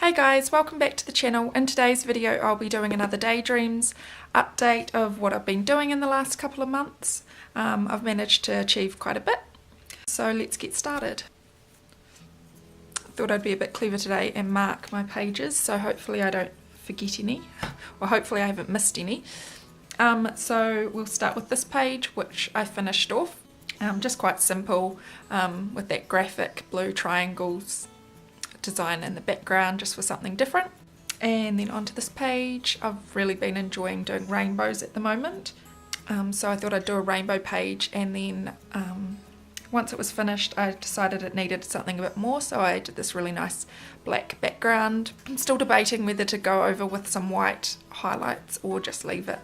Hey guys, welcome back to the channel. In today's video I'll be doing another Daydreams update of what I've been doing in the last couple of months. I've managed to achieve quite a bit, so let's get started. Thought I'd be a bit clever today and mark my pages, so hopefully I don't forget any, or hopefully I haven't missed any. So we'll start with this page, which I finished off. Just quite simple, with that graphic blue triangles design in the background, just for something different. And then onto this page, I've really been enjoying doing rainbows at the moment. So I thought I'd do a rainbow page, and then once it was finished I decided it needed something a bit more, so I did this really nice black background. I'm still debating whether to go over with some white highlights or just leave it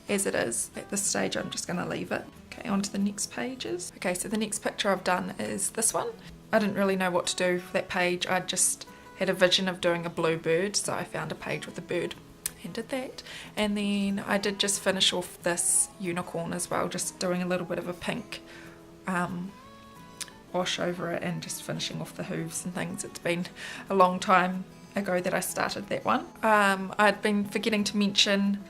as it is. At this stage I'm just going to leave it. Okay, on to the next pages. Okay, so the next picture I've done is this one. I didn't really know what to do for that page. I just had a vision of doing a blue bird, so I found a page with a bird and did that. And then I did just finish off this unicorn as well, just doing a little bit of a pink wash over it and just finishing off the hooves and things. It's been a long time ago that I started that one. I'd been forgetting to mention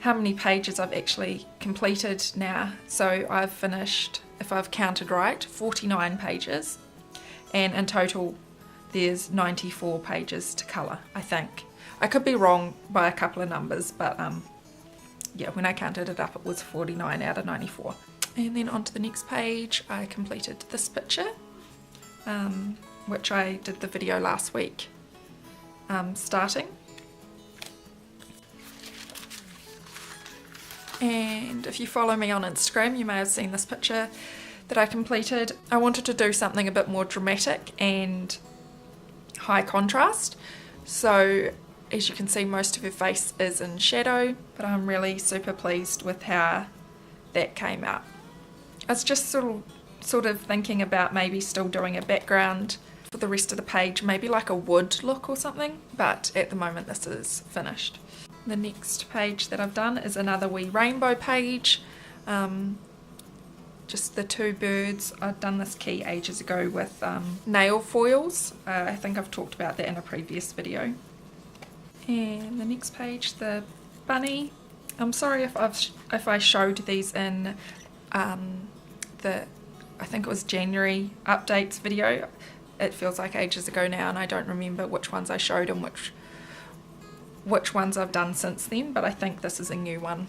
how many pages I've actually completed now. So I've finished, if I've counted right, 49 pages. And in total there's 94 pages to colour, I think. I could be wrong by a couple of numbers, but yeah, when I counted it up it was 49 out of 94. And then onto the next page I completed this picture, which I did the video last week starting. And if you follow me on Instagram you may have seen this picture that I completed. I wanted to do something a bit more dramatic and high contrast, so as you can see most of her face is in shadow, but I'm really super pleased with how that came out. I was just sort of thinking about maybe still doing a background for the rest of the page, maybe like a wood look or something, but at the moment this is finished. The next page that I've done is another wee rainbow page. Just the two birds. I'd done this key ages ago with nail foils. I think I've talked about that in a previous video. And the next page, the bunny. I'm sorry if I showed these in the, I think it was January updates video. It feels like ages ago now and I don't remember which ones I showed and which ones I've done since then, but I think this is a new one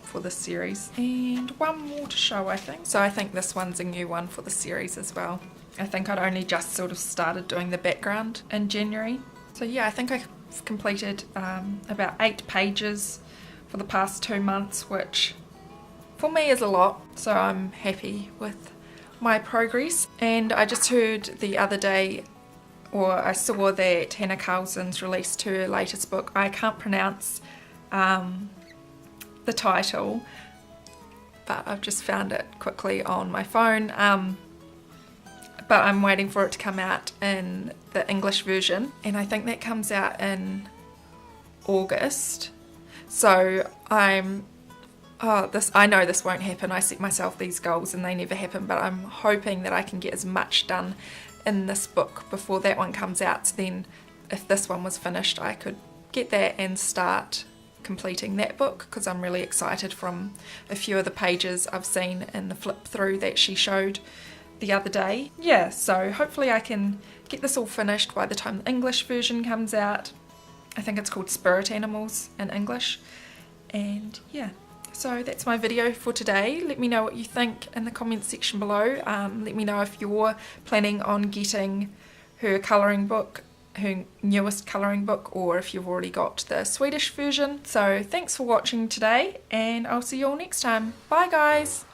for this series. And one more to show, I think. So I think this one's a new one for the series as well. I think I'd only just sort of started doing the background in January. So yeah, I think I've completed about 8 pages for the past 2 months, which for me is a lot, so I'm happy with my progress. And I just heard the other day, or I saw that Hanna Karlzon's released her latest book. I can't pronounce the title, but I've just found it quickly on my phone, but I'm waiting for it to come out in the English version, and I think that comes out in August. So I know this won't happen. I set myself these goals and they never happen, but I'm hoping that I can get as much done in this book before that one comes out, so then if this one was finished I could get that and start completing that book, because I'm really excited from a few of the pages I've seen in the flip through that she showed the other day. Yeah, so hopefully I can get this all finished by the time the English version comes out. I think it's called Spirit Animals in English. And yeah, so that's my video for today. Let me know what you think in the comments section below. Let me know if you're planning on getting her colouring book, her newest colouring book, or if you've already got the Swedish version. So thanks for watching today, and I'll see you all next time. Bye guys!